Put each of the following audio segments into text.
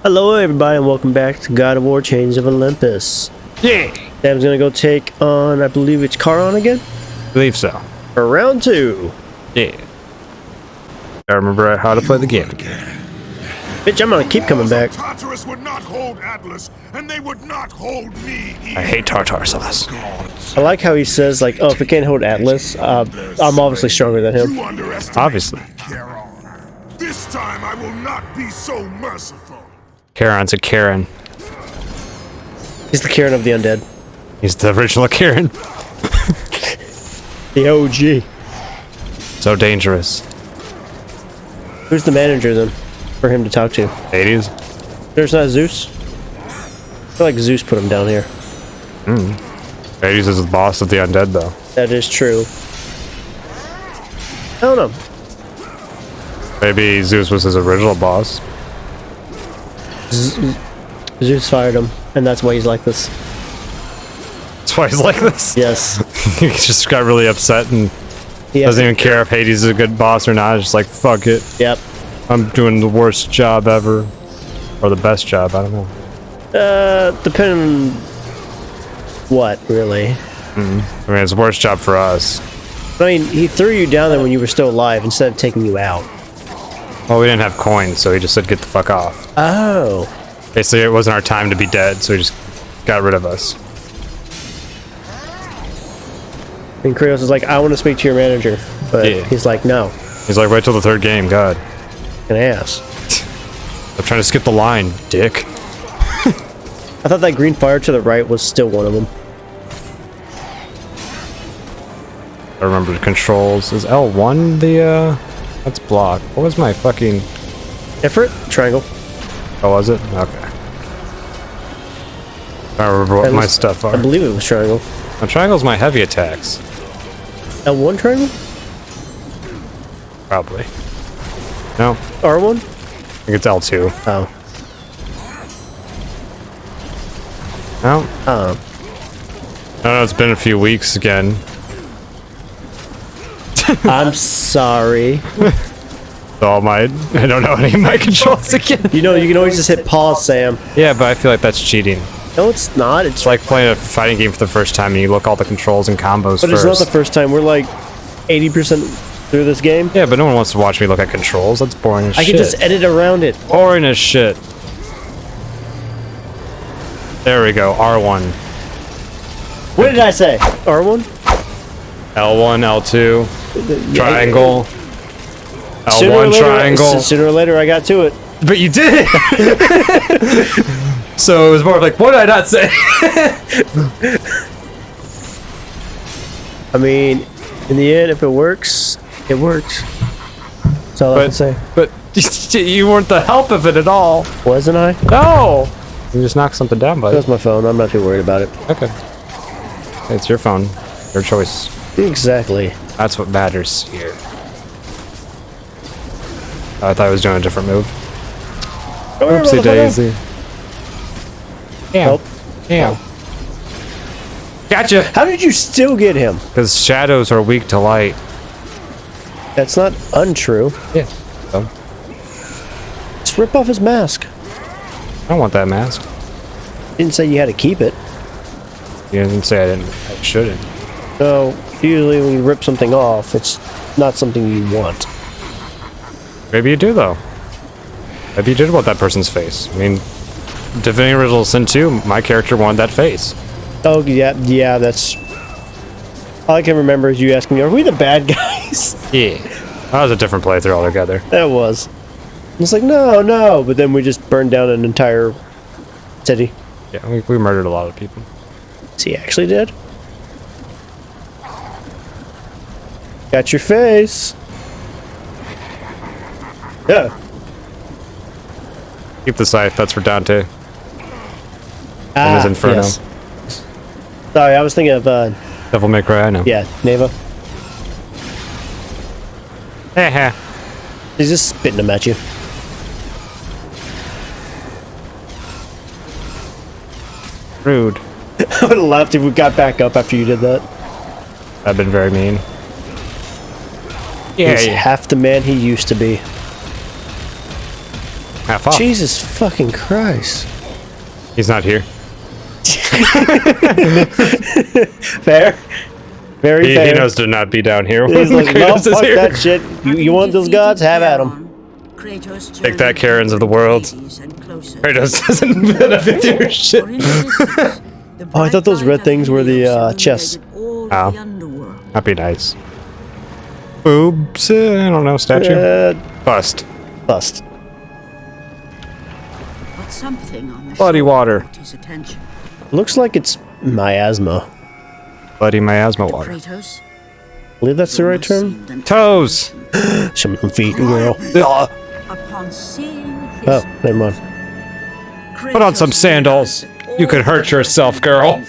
Hello everybody and welcome back to God of War Chains of Olympus. Yeah! Sam's gonna go take on, I believe it's Charon again? I believe so. For round 2. Yeah. I remember how to play the game again. Bitch, I'm gonna keep coming back. Tartarus would not hold Atlas, and they would not hold me either. I hate tartar sauce. I like how he says, like, oh, if it can't hold Atlas, I'm obviously stronger than him. You underestimate Obviously. me, Charon. This time I will not be so merciful. Charon's a Karen. He's the Karen of the undead. He's the original Karen. The OG. So dangerous. Who's the manager then? For him to talk to? Hades? There's not Zeus? I feel like Zeus put him down here. Hades is the boss of the undead, though. That is true. I don't know. Maybe Zeus was his original boss. Zeus fired him, and that's why he's like this. That's why he's like this? Yes. He just got really upset and doesn't even care if Hades is a good boss or not. It's just like, fuck it. Yep. I'm doing the worst job ever. Or the best job, I don't know. Depending on what, really. I mean, it's the worst job for us. I mean, he threw you down there when you were still alive instead of taking you out. Well, we didn't have coins, so he just said, get the fuck off. Oh. Basically, it wasn't our time to be dead, so he just got rid of us. And Kratos is like, I want to speak to your manager. But Yeah. he's like, no. He's like, wait till the third game, God. An ass. I'm trying to skip the line, dick. I thought that green fire to the right was still one of them. I remember the controls. Is L1 the, that's block. What was my fucking... Different? Triangle. Oh, was it? Okay. I don't remember what my stuff are. I believe it was triangle. The triangle's my heavy attacks. L1 triangle? Probably. No, R1? I think it's L2. Oh. No? No, it's been a few weeks again. I'm sorry. So I don't know any of my controls again. You know, you can always just hit pause, Sam. Yeah, but I feel like that's cheating. No, it's not. It's It's like playing a fighting game for the first time and you look all the controls and combos But first. it's not the first time. We're like 80% through this game. Yeah, but no one wants to watch me look at controls. That's boring as I shit. can just edit around it. Boring as shit. There we go, R1. What did I say? R1? L1, L2, triangle. Sooner or L1 later, triangle. Sooner or later, I got to it. But you did! So it was more like, what did I not say? I mean, in the end, if it works, it works. That's all I can say. But you weren't the help of it at all. Wasn't I? No! You just knocked something down, buddy. That's my phone. I'm not too worried about it. Okay. It's your phone. Your choice. Exactly. That's what matters here. I thought I was doing a different move. Oopsie daisy. Damn. Nope. Damn. Gotcha! How did you still get him? Because shadows are weak to light. That's not untrue. Yeah. So, Just rip off his mask. I don't want that mask. Didn't say you had to keep it. You didn't say I shouldn't. So, usually when you rip something off, it's not something you want. Maybe you do, though. Maybe you did want that person's face. I mean, Divinity Original Sin 2, my character wanted that face. Oh, yeah, that's... All I can remember is you asking me, are we the bad guys? Yeah. That was a different playthrough altogether. That was. It's like, no, but then we just burned down an entire city. Yeah, we murdered a lot of people. So he actually did? Got your face. Yeah. Keep the scythe, that's for Dante. Ah, his Inferno. yes. Sorry, I was thinking of, Devil May Cry, I know. yeah, Neva. Heh. He's just spitting them at you. Rude. I would have laughed if we got back up after you did that. I've been very mean. He's half the man he used to be. half off. Jesus fucking Christ. He's not here. Fair. Very He fair. knows to not be down here. He's like, no, Kratos is fuck here. that shit. You want those gods? Have at them. Take that, Karens of the world. Kratos doesn't benefit your shit. Oh, I thought those red things were the chests. Oh. That'd be nice. Boobs? I don't know. Statue? Bust. Bust. But something on the Bloody shore water. caught his attention. Looks like it's miasma. Bloody miasma water. Kratos, I believe that's the right almost term? seemed entirely Toes! Show me some feet, girl. upon seeing his Oh, never mind. Kratos Put on some sandals. realized You could hurt yourself, girl.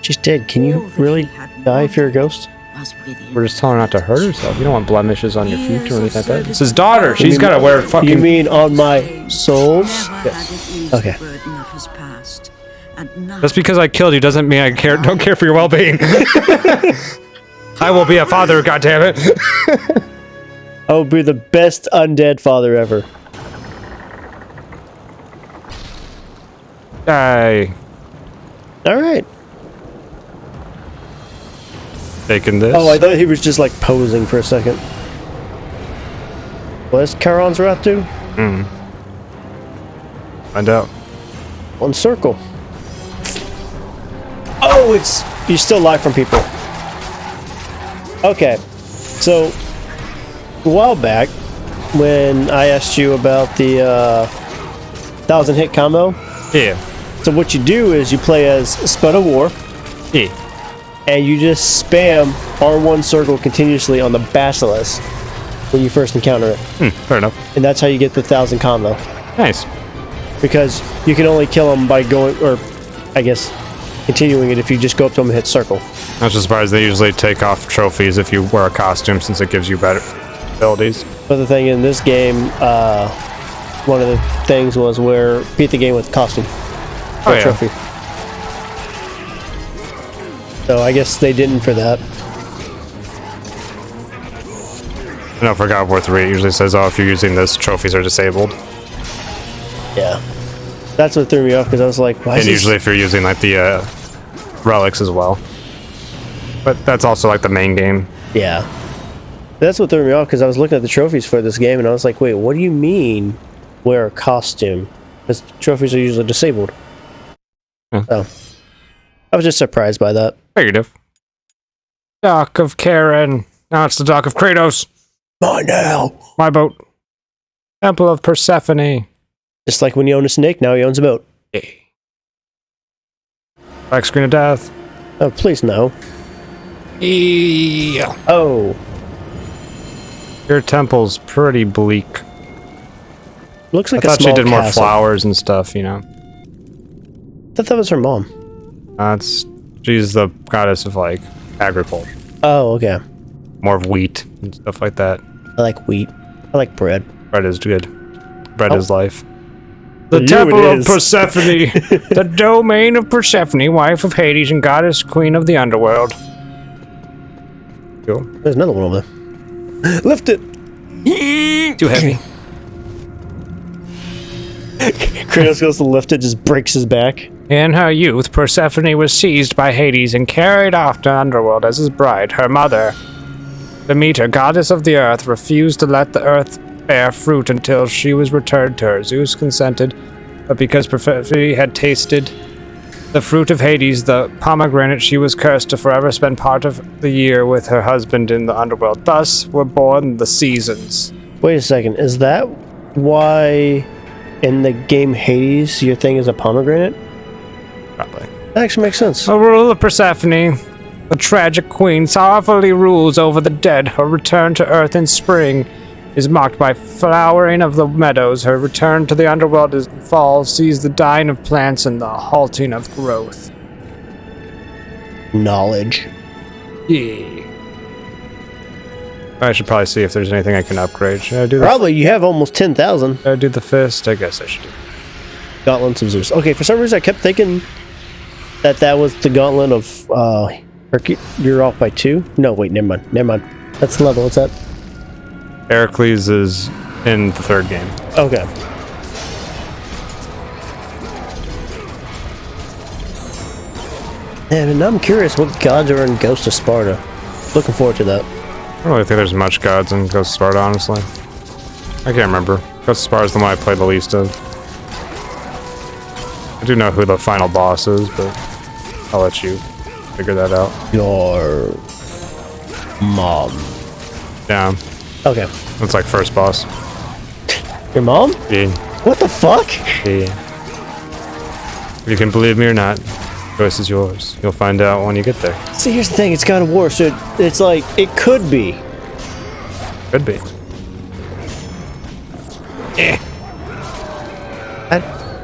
She's dead. Can you really die if you're a ghost? was within. We're just telling her not to hurt herself. You don't want blemishes on your feet or anything like that. It's his daughter. She's gotta wear fucking... You mean on my souls? Never had it eased Okay. the burden of his past, and now Just because I killed you doesn't mean I don't care for your well-being. I will be a father, goddammit. I will be the best undead father ever. Die. Alright. Taking this. Oh, I thought he was just like posing for a second. What is Charon's wrath do? Find out. One circle. Oh, it's... You still lie from people. Okay. So, a while back, when I asked you about the 1,000 hit combo, Yeah. so what you do is you play as Spud of War, Yeah. and you just spam R1 circle continuously on the Basilisk when you first encounter it. Fair enough. And that's how you get the 1,000 combo. Nice. Because you can only kill them by going, or I guess, continuing it if you just go up to them and hit circle. I was just surprised they usually take off trophies if you wear a costume since it gives you better abilities. But the thing in this game, one of the things was where beat the game with costume. Oh, or yeah. trophy. So I guess they didn't for that. I know for God of War 3 it usually says, oh, if you're using this, trophies are disabled. Yeah. That's what threw me off because I was like, why is And this- usually if you're using like the relics as well. But that's also like the main game. Yeah. That's what threw me off because I was looking at the trophies for this game and I was like, wait, what do you mean wear a costume? Because trophies are usually disabled. Yeah. So I was just surprised by that. Negative. Dock of Karen. Now it's the Dock of Kratos. Mine now. My boat. Temple of Persephone. Just like when you own a snake, now he owns a boat. Back screen of death. Oh, please no. Yeah. Oh, Your temple's pretty bleak. looks like I a thought small she did more castle. flowers and stuff, you know. I thought that was her mom. She's the goddess of like agriculture. Oh, okay. More of wheat and stuff like that. I like wheat. I like bread. Bread is good. Bread Oh. is life. For The you temple it of is. Persephone. The domain of Persephone, wife of Hades and goddess queen of the underworld. Cool. There's another one over there. Lift it! Too heavy. Kratos goes to lift it, just breaks his back. In her youth, Persephone was seized by Hades and carried off to underworld as his bride. Her mother, Demeter, goddess of the earth, refused to let the earth bear fruit until she was returned to her. Zeus consented, but because Persephone had tasted the fruit of Hades, the pomegranate, she was cursed to forever spend part of the year with her husband in the underworld. Thus were born the seasons. Wait a second, is that why in the game Hades your thing is a pomegranate? Probably. That actually makes sense. The rule of Persephone, the tragic queen, sorrowfully rules over the dead. Her return to earth in spring is marked by flowering of the meadows. Her return to the underworld in fall sees the dying of plants and the halting of growth. Knowledge. Yeah. I should probably see if there's anything I can upgrade. Should I do the, Probably you have almost 10,000 should I do the fist? I guess I should do. gauntlets of Zeus. Okay, for some reason I kept thinking that was the gauntlet of Hercules. You're off by 2? No, wait, never mind. Never mind. That's the level. What's that? Heracles is in the third game. Okay. And I'm curious what gods are in Ghost of Sparta. Looking forward to that. I don't really think there's much gods in Ghost of Sparta, honestly. I can't remember. Ghost of Sparta is the one I played the least of. I do know who the final boss is, but I'll let you figure that out. Your mom. Yeah, Okay. that's like first boss. Your mom? Yeah, What the fuck? yeah. You can believe me or not, choice is yours. You'll find out when you get there. See, here's the thing. It's God of War, so it's like, it could be. Could be.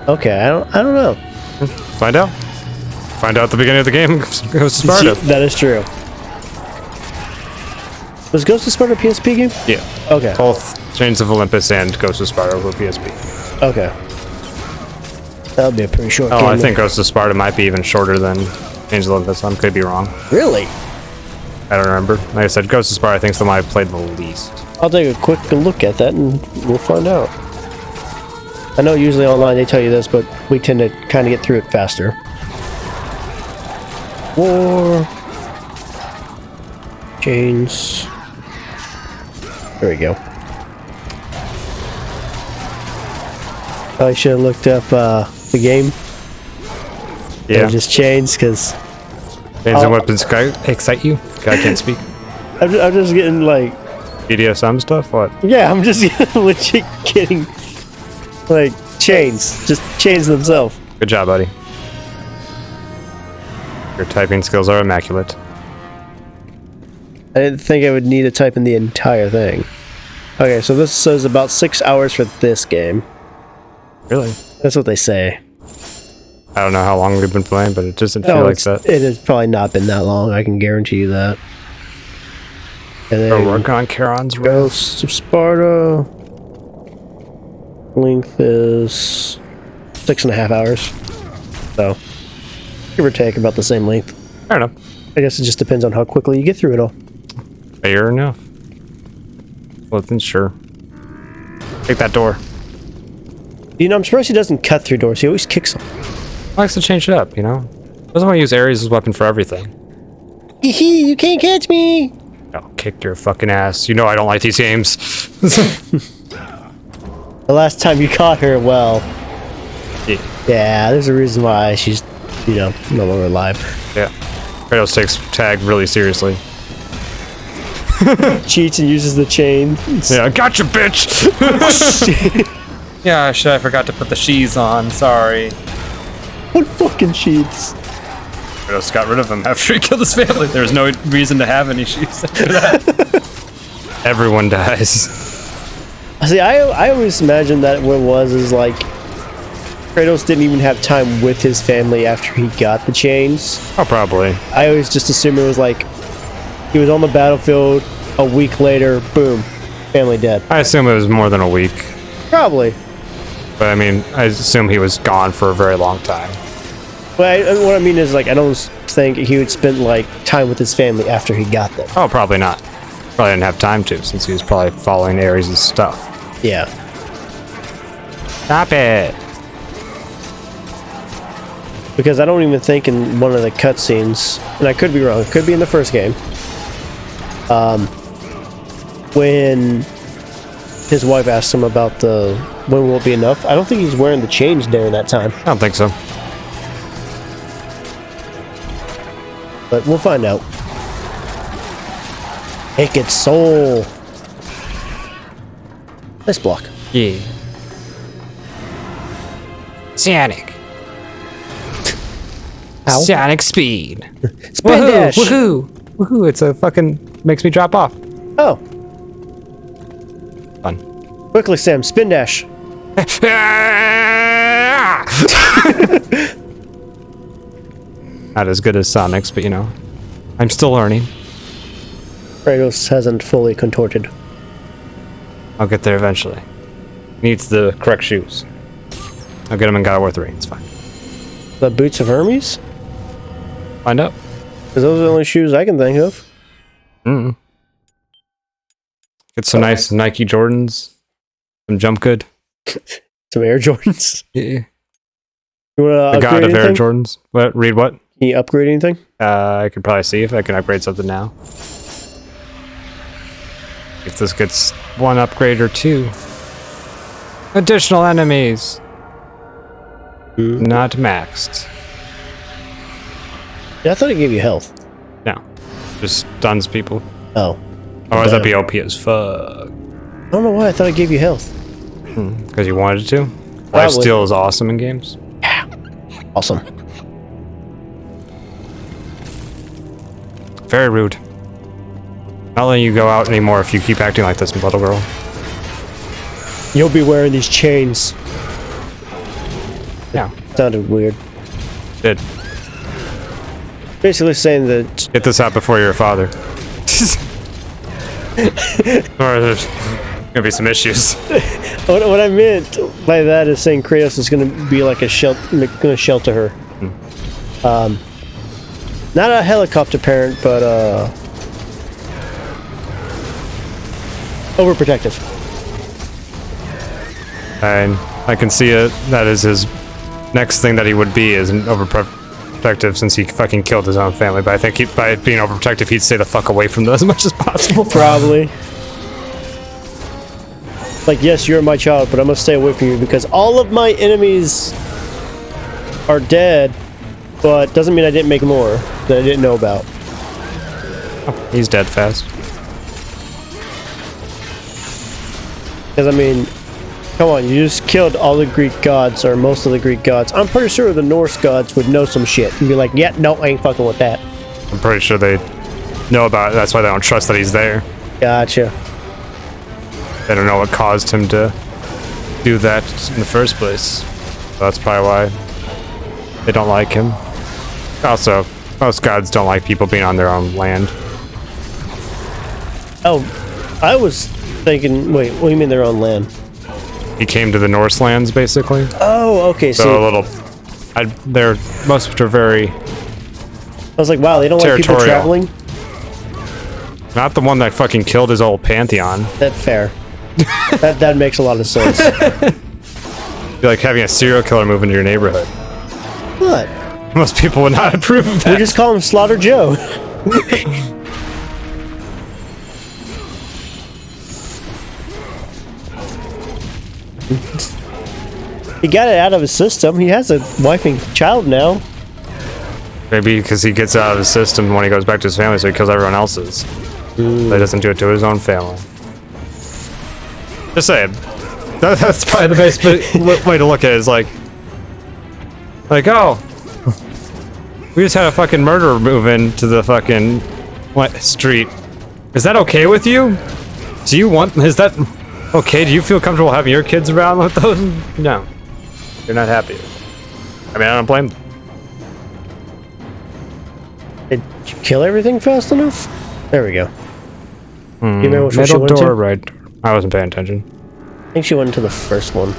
Okay, I don't know. Find out. Find out at the beginning of the game. Ghost of Sparta. That is true. Was Ghost of Sparta a PSP game? Yeah. Okay. Both Chains of Olympus and Ghost of Sparta were PSP. Okay. That would be a pretty short Oh, game. I think Ghost of Sparta might be even shorter than Chains of Olympus. I could be wrong. Really? I don't remember. Like I said, Ghost of Sparta I think is the one I played the least. I'll take a quick look at that and we'll find out. I know usually online they tell you this, but we tend to kind of get through it faster. War. Chains. There we go. I should have looked up the game. Yeah. Just chains, because Chains and Weapons excite you? I can't speak. I'm just getting like, BDSM stuff? What? yeah, I'm just legit getting like chains, just chains themselves. Good job, buddy. Your typing skills are immaculate. I didn't think I would need to type in the entire thing. Okay, so this says about 6 hours for this game. Really? That's what they say. I don't know how long we've been playing, but it doesn't feel like that. It has probably not been that long, I can guarantee you that. And then Oh, work on Charon's Wrath. Ghost of Sparta. Length is 6.5 hours. So, give or take about the same length. Fair enough. I guess it just depends on how quickly you get through it all. Fair enough. Well, then sure. Take that door. You know, I'm surprised he doesn't cut through doors. He always kicks them. Likes to change it up, you know? Doesn't want to use Ares as a weapon for everything. Hee hee, you can't catch me! I'll kick your fucking ass. You know I don't like these games. The last time you caught her, well... Yeah. Yeah, there's a reason why she's, you know, no longer alive. Yeah. Kratos takes tag really seriously. Cheats and uses the chain. Yeah, gotcha, bitch! Yeah, I forgot to put the sheaths on. Sorry. What fucking cheats? Kratos got rid of them after he killed his family. There was no reason to have any sheaths after that. Everyone dies. See, I always imagined that what it was is like Kratos didn't even have time with his family after he got the chains. Oh, probably. I always just assumed it was like he was on the battlefield, a week later, boom, family dead. I assume it was more than a week. Probably. But I mean, I assume he was gone for a very long time. But what I mean is, like, I don't think he would spend like time with his family after he got them. Oh, probably not. Probably didn't have time to, since he was probably following Ares' stuff. Yeah. Stop it! Because I don't even think in one of the cutscenes, and I could be wrong, it could be in the first game, when his wife asked him about the when will it be enough, I don't think he's wearing the chains during that time. I don't think so. But we'll find out. Naked Soul. Nice block. Yeah. Sonic. Ow. Sonic speed. Spin dash. Woohoo! Woohoo! It's a fucking makes me drop off. Oh, Fun. quickly, Sam. Spin dash. Not as good as Sonic's, but you know, I'm still learning. Kratos hasn't fully contorted. I'll get there eventually. Needs the correct shoes. I'll get him in God of War 3. It's fine. The boots of Hermes? Find out. Because those are the only shoes I can think of. Get some nice Nike Jordans. Some jump good. Some Air Jordans. Yeah. You want The to God upgrade of Air anything? Jordans. What? Read what? Can you upgrade anything? I could probably see if I can upgrade something now. If this gets one upgrade or two. Additional enemies. Not maxed. Yeah, I thought it gave you health. No. Just stuns people. Oh. Otherwise that'd be Damn. OP as fuck. I don't know why I thought it gave you health. Because you wanted to. Probably. Lifesteal is awesome in games. Awesome. Very rude. Not letting you go out anymore if you keep acting like this, little girl. You'll be wearing these chains. Yeah. Sounded weird. Did. Basically saying that Get this out before you're a father. Or there's gonna be some issues. what I meant by that is saying Kratos is gonna be like gonna shelter her. Not a helicopter parent, but overprotective. And I can see it. That is his next thing that he would be, is an overprotective, since he fucking killed his own family. But I think by being overprotective, he'd stay the fuck away from them as much as possible. Probably. Like, yes, you're my child, but I'm gonna stay away from you because all of my enemies are dead, but doesn't mean I didn't make more that I didn't know about. Oh, he's dead fast. Because, I mean, come on, you just killed all the Greek gods, or most of the Greek gods. I'm pretty sure the Norse gods would know some shit and be like, yeah, no, I ain't fucking with that. I'm pretty sure they know about it. That's why they don't trust that he's there. Gotcha. They don't know what caused him to do that in the first place. So that's probably why they don't like him. Also, most gods don't like people being on their own land. Oh, I was thinking, wait, what do you mean they're on land? He came to the Norse lands, basically. Oh, okay, So so a little... they're... most are very... I was like, wow, they don't like people territorial. traveling? Not the one that fucking killed his whole pantheon. That's fair. that makes a lot of sense. You're like having a serial killer move into your neighborhood. What? Most people would not approve of We that. just call him Slaughter Joe. He got it out of his system. He has a wife and child now. Maybe because he gets out of his system when he goes back to his family, so he kills everyone else's. But he doesn't do it to his own family. Just saying. That's probably the best way to look at it, is like, oh, we just had a fucking murderer move into the fucking street. Is that okay with you? Is that okay? Do you feel comfortable having your kids around with those? No. You're not happy. I mean, I don't blame them. Did you kill everything fast enough? There we go. You remember which one she Middle went door, to? right. I wasn't paying attention. I think she went into the first one.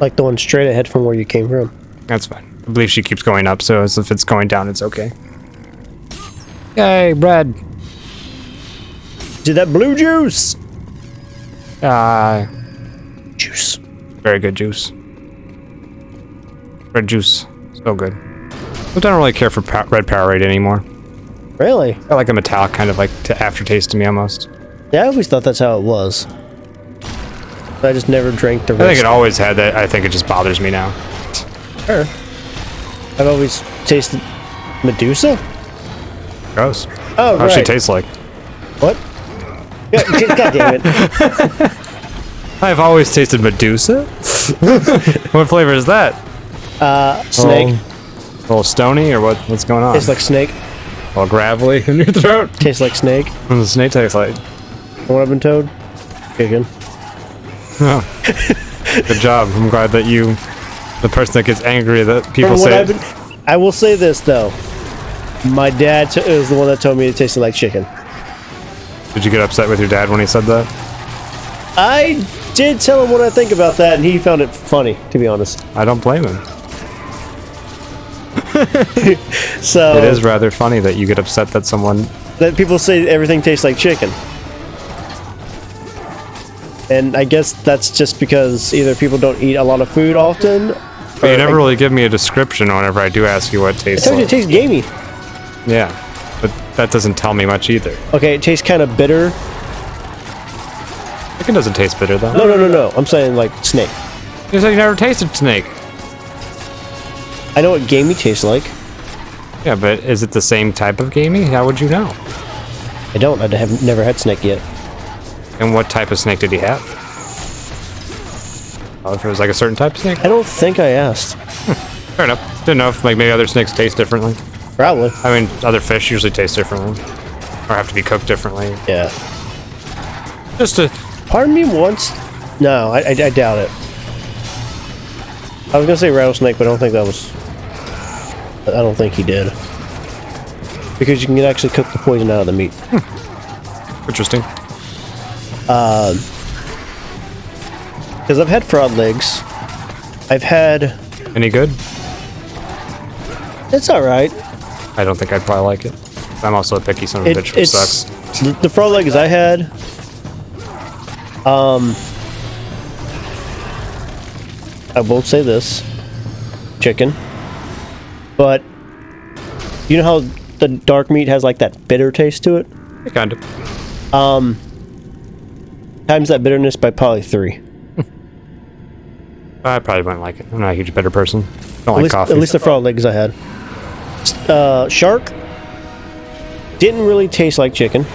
Like the one straight ahead from where you came from. That's fine. I believe she keeps going up, so as if it's going down, it's okay. Yay, bread. Did that blue juice? Juice. Very good juice. Red juice. So good. I don't really care for red Powerade anymore. Really? I like a metallic kind of like aftertaste to me almost. Yeah, I always thought that's how it was. I just never drank the rest. I think it always had that. I think it just bothers me now. Sure. I've always tasted Medusa? Gross. Oh, How's right. she taste like? What? God damn it. I've always tasted Medusa? What flavor is that? Snake. A little stony or what? What's going on? Tastes like snake. A little gravelly in your throat? Tastes like snake. What does the snake taste like? What I've been told? Chicken. Oh. Good job. I'm glad that the person that gets angry that people From what say... I will say this, though. My dad is the one that told me it tasted like chicken. Did you get upset with your dad when he said that? I did tell him what I think about that, and he found it funny, to be honest. I don't blame him. So It is rather funny that you get upset that someone... that people say everything tastes like chicken. And I guess that's just because either people don't eat a lot of food often, But you never really give me a description whenever I do ask you what it I tastes told you like. it tastes gamey. Yeah, but that doesn't tell me much either. Okay, it tastes kind of bitter. Chicken doesn't taste bitter though. No. I'm saying like snake. You said you never tasted snake. I know what gamey tastes like. Yeah, but is it the same type of gamey? How would you know? I don't. I have never had snake yet. And what type of snake did he have? Oh, if it was like a certain type of snake? I don't think I asked. Fair enough. Didn't know if like maybe other snakes taste differently. Probably. I mean, other fish usually taste differently. Or have to be cooked differently. Yeah. Just to... Part of me wants... No, I doubt it. I was gonna say rattlesnake, but I don't think that was... I don't think he did. Because you can actually cook the poison out of the meat. Interesting. Because I've had frog legs. I've had... Any good? It's alright. I don't think I'd probably like it. I'm also a picky son of a bitch, which sucks. The frog legs I had... I won't say this. Chicken. But... You know how the dark meat has like that bitter taste to it? Kind of. Times that bitterness by probably 3. I probably wouldn't like it. I'm not a huge bitter person. Don't like coffee. At least the frog legs I had. Shark didn't really taste like chicken.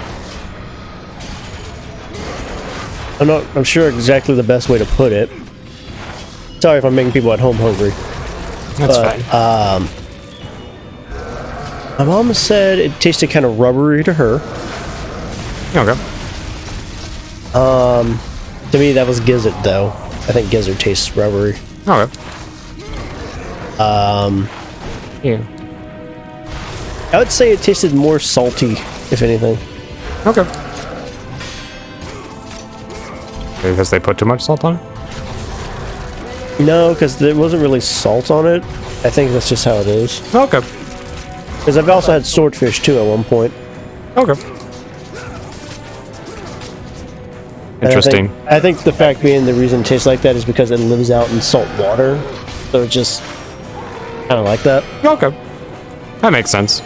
I'm sure exactly the best way to put it. Sorry if I'm making people at home hungry. That's fine. My mom said it tasted kind of rubbery to her. Okay. To me, that was gizzard, though. I think gizzard tastes rubbery. Okay. Yeah. I would say it tasted more salty, if anything. Okay. Because they put too much salt on it? No, because there wasn't really salt on it. I think that's just how it is. Okay. Because I've also had swordfish, too, at one point. Okay. Interesting. I think the fact being the reason it tastes like that is because it lives out in salt water. So it's just kind of like that. Okay. That makes sense.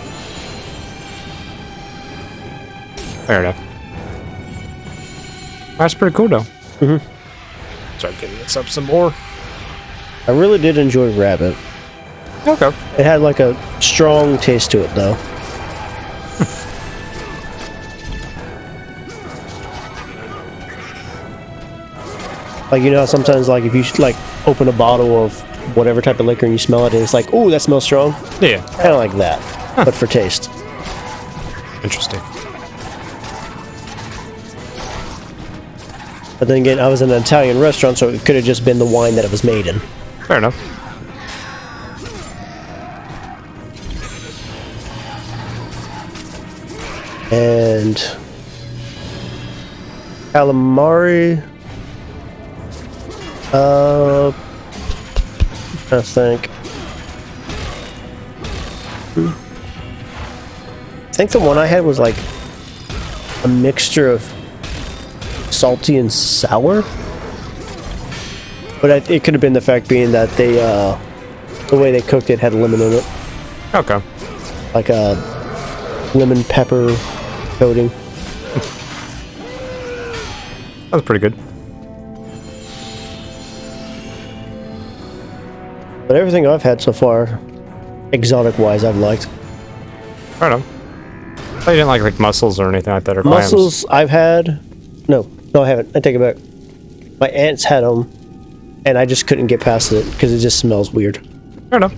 Fair enough. That's pretty cool, though. Mm-hmm. Start getting this up some more. I really did enjoy rabbit. Okay. It had like a strong taste to it, though. Like, you know how sometimes, like, if you like open a bottle of whatever type of liquor and you smell it and it's like, ooh, that smells strong? Yeah. Kind of like that, but for taste. Interesting. But then again, I was in an Italian restaurant, so it could have just been the wine that it was made in. Fair enough. And calamari. I think. I think the one I had was like a mixture of salty and sour. But it could have been the fact being that they, the way they cooked it had lemon in it. Okay. Like a lemon pepper coating. That was pretty good. But everything I've had so far, exotic-wise, I've liked. Fair enough. I thought you didn't like mussels or anything like that, or clams. Mussels, I've had... No, I haven't. I take it back. My aunts had them, and I just couldn't get past it, because it just smells weird. Fair enough.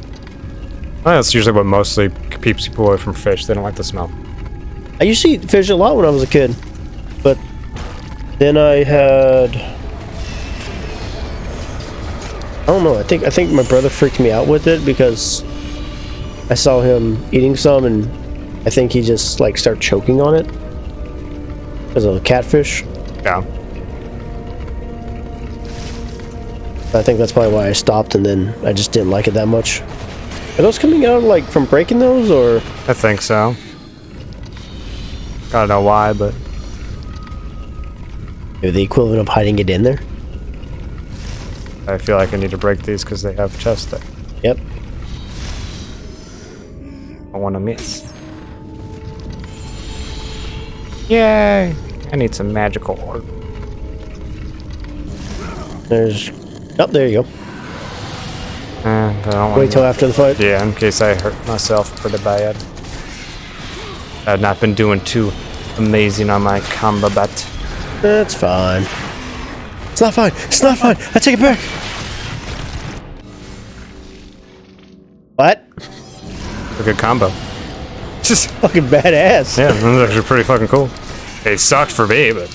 Well, that's usually what mostly keeps people away from fish. They don't like the smell. I used to eat fish a lot when I was a kid, but then I had... I don't know, I think my brother freaked me out with it because I saw him eating some and I think he just like started choking on it because of the catfish. Yeah. I think that's probably why I stopped and then I just didn't like it that much. Are those coming out like from breaking those or? I think so. Gotta know why, but... Maybe the equivalent of hiding it in there? I feel like I need to break these because they have chests there. Yep. I want to miss. Yay! I need some magical orb. There's... Oh, there you go. But I don't want Wait till after the fight. Yeah, in case I hurt myself pretty bad. I've not been doing too amazing on my combat. That's fine. It's not fine. It's not fine. I take it back. What? A good combo. Just fucking badass. Yeah, that was actually pretty fucking cool. It sucked for me, but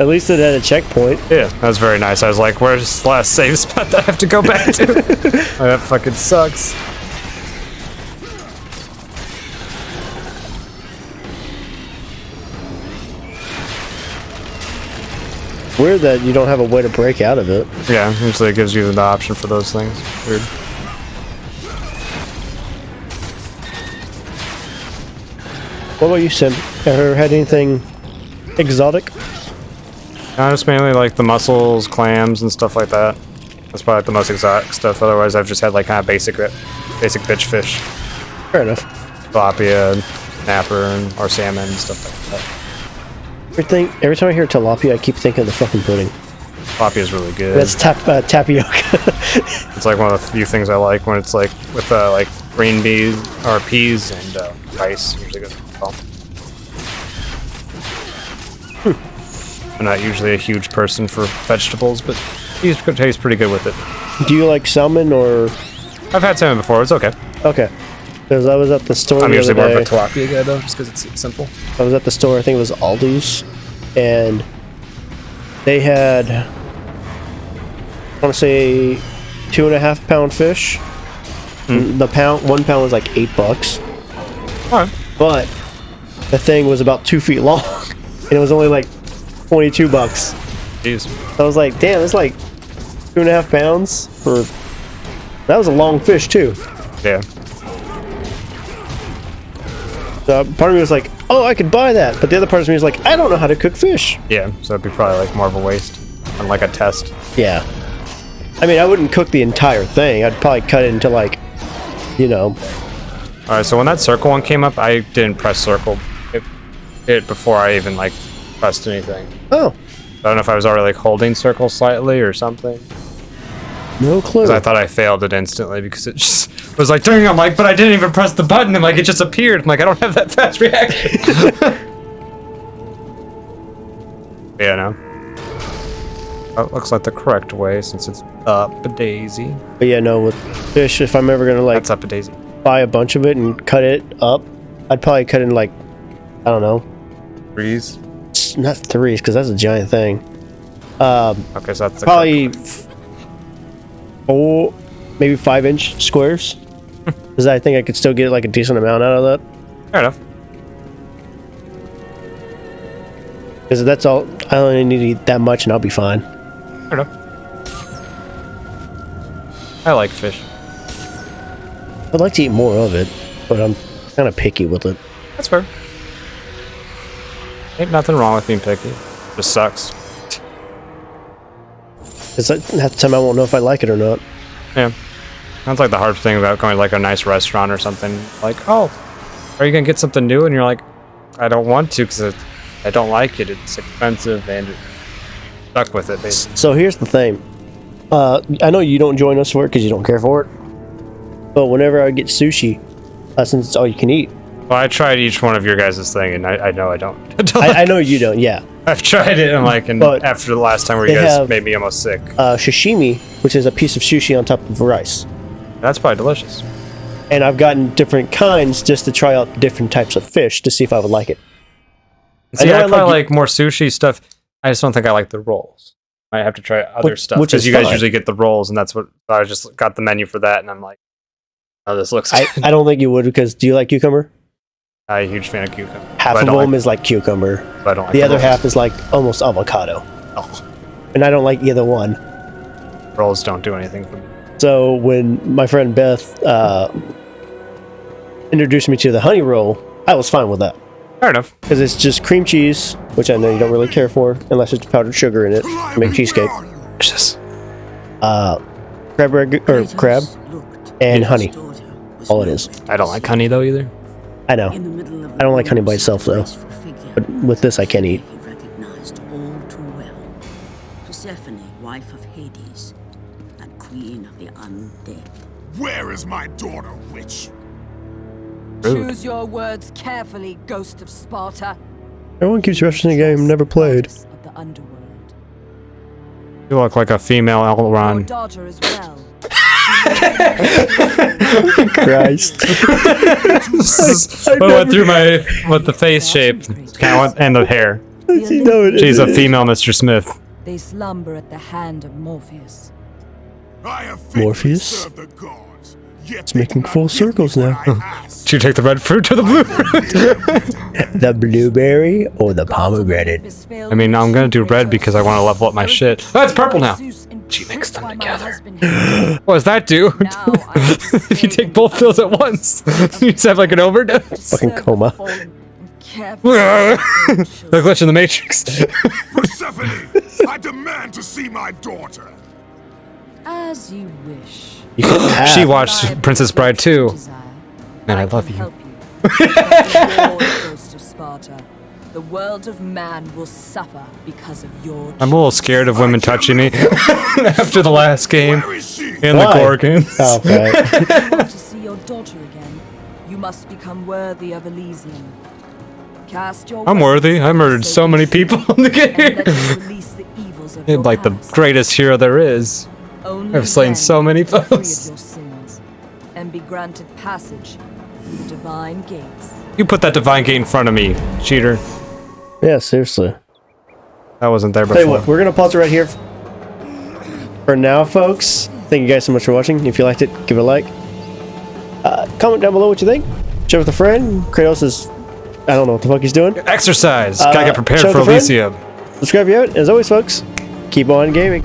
At least it had a checkpoint. yeah, that was very nice. I was like, where's the last save spot that I have to go back to? Oh, that fucking sucks. Weird that you don't have a way to break out of it. Yeah, usually it gives you the option for those things. Weird. What about you, Sim? Ever had anything exotic? I just mainly like the mussels, clams, and stuff like that. That's probably like the most exotic stuff. Otherwise, I've just had like kind of basic bitch fish, Fair enough. tilapia, snapper, or salmon, and stuff like that. Every time I hear tilapia, I keep thinking of the fucking pudding. Tilapia is really good. That's tapioca. It's like one of the few things I like when it's like with like green beans or peas and rice. Usually good. Well. I'm not usually a huge person for vegetables, but these taste pretty good with it. Do you like salmon or? I've had salmon before. It's okay. Okay. Because I was at the store I'm the usually other more of day. a tilapia guy though, just because it's simple. I was at the store. I think it was Aldi's, and they had, I want to say, 2.5 pound fish. The 1 pound was like $8, Alright. but the thing was about 2 feet long, and it was only like $22. Jeez. So I was like, damn, it's like 2.5 pounds for. That was a long fish too. Yeah. So part of me was like, oh, I could buy that, but the other part of me was like, I don't know how to cook fish. Yeah. So it'd be probably like more of a waste, and like a test. Yeah. I mean, I wouldn't cook the entire thing. I'd probably cut it into like, you know. All right. So when that circle one came up, I didn't press circle it before I even like pressed anything. Oh, I don't know if I was already like holding circle slightly or something. no clue. Because I thought I failed it instantly because it just was like turning. I'm like, but I didn't even press the button, and like it just appeared. I'm like, I don't have that fast reaction. Yeah, no. Oh, looks like the correct way since it's up a daisy. But yeah, no, with fish, if I'm ever gonna like That's up a daisy. buy a bunch of it and cut it up, I'd probably cut it in like, I don't know, Threes. not threes because that's a giant thing. Okay, so that's the Probably correct way. 4, maybe 5-inch squares. Because I think I could still get like a decent amount out of that. Fair enough. Because that's all. I only need to eat that much, and I'll be fine. Fair enough. I like fish. I'd like to eat more of it, but I'm kind of picky with it. That's fair. Ain't nothing wrong with being picky. Just sucks. Because half the time I won't know if I like it or not. Yeah. That's like the hard thing about going to like a nice restaurant or something. Like, oh, are you going to get something new? And you're like, I don't want to because I don't like it. It's expensive and stuck with it, basically. So here's the thing. I know you don't join us for it because you don't care for it. But whenever I get sushi, since it's all you can eat. Well, I tried each one of your guys' thing, and I know I don't. I know you don't, yeah. I've tried it, and I'm like, and But after the last time where you they guys have, made me almost sick. Sashimi, which is a piece of sushi on top of rice. That's probably delicious. And I've gotten different kinds just to try out different types of fish to see if I would like it. See, know I I probably like- like more sushi stuff. I just don't think I like the rolls. I have to try other Which- stuff which because is you guys fine. usually get the rolls, and that's what I just got the menu for that, and I'm like, oh, this looks. I don't think you would because do you like cucumber? I'm a huge fan of cucumber. Half but I of don't them like, is like cucumber. but I don't like The other rolls. half is like almost avocado. Oh, And I don't like either one. rolls don't do anything for me. So when my friend Beth introduced me to the honey roll, I was fine with that. Fair enough. Because it's just cream cheese, which I know you don't really care for, unless it's powdered sugar in it to make cheesecake. Delicious. crab crab and honey. All it is. I don't like honey though either. I know. I don't like honey by itself though. But with this, I can eat. He recognized all too well. Persephone, wife of Hades, and queen of the undead. Where is my daughter, witch? Rude. Choose your words carefully, ghost of Sparta. Everyone keeps referencing a game never played. Goddess of the underworld. You look like a female Your Elrond. daughter as well. Christ. I went through with the face shape and the hair. You know it She's a is. female Mr. Smith. They slumber at the hand of Morpheus. I have faithfully Morpheus? served the gods, yet It's they making do not full give me circles what now. I ask. Did you take the red fruit or the blue fruit? The blueberry or the pomegranate? I mean, I'm gonna do red because I want to level up my shit. Oh, it's purple now. She mixed them together. What does that do? If you take both pills at once, you just have like an overdose. Fucking coma. The glitch in the Matrix. Persephone, I demand to see my daughter. As you wish. You can have. She watched Princess Bride too. Man, I love you. Help you. But the ghost of Sparta. The world of man will suffer because of your I'm a little scared of women touching me after the last game Where is she? and the Why? Gorgons. Oh, okay. If you want to see your daughter again, you must become worthy of Elysium. Cast your I'm worthy. I murdered so many people in the and let game. them release the evils of your I'm like the past. greatest hero there is. Only I've slain then so many will you be free of foes. your sins and be granted passage through the divine gates. You put that divine gate in front of me, cheater. Yeah, seriously. That wasn't there Tell you before. what, we're gonna pause it right here for now, folks. Thank you guys so much for watching. If you liked it, give it a like. Comment down below what you think. Share with a friend. Kratos is, I don't know what the fuck he's doing. Exercise. Gotta get prepared show for the friend. Elysium. Subscribe if you haven't. As always, folks, keep on gaming.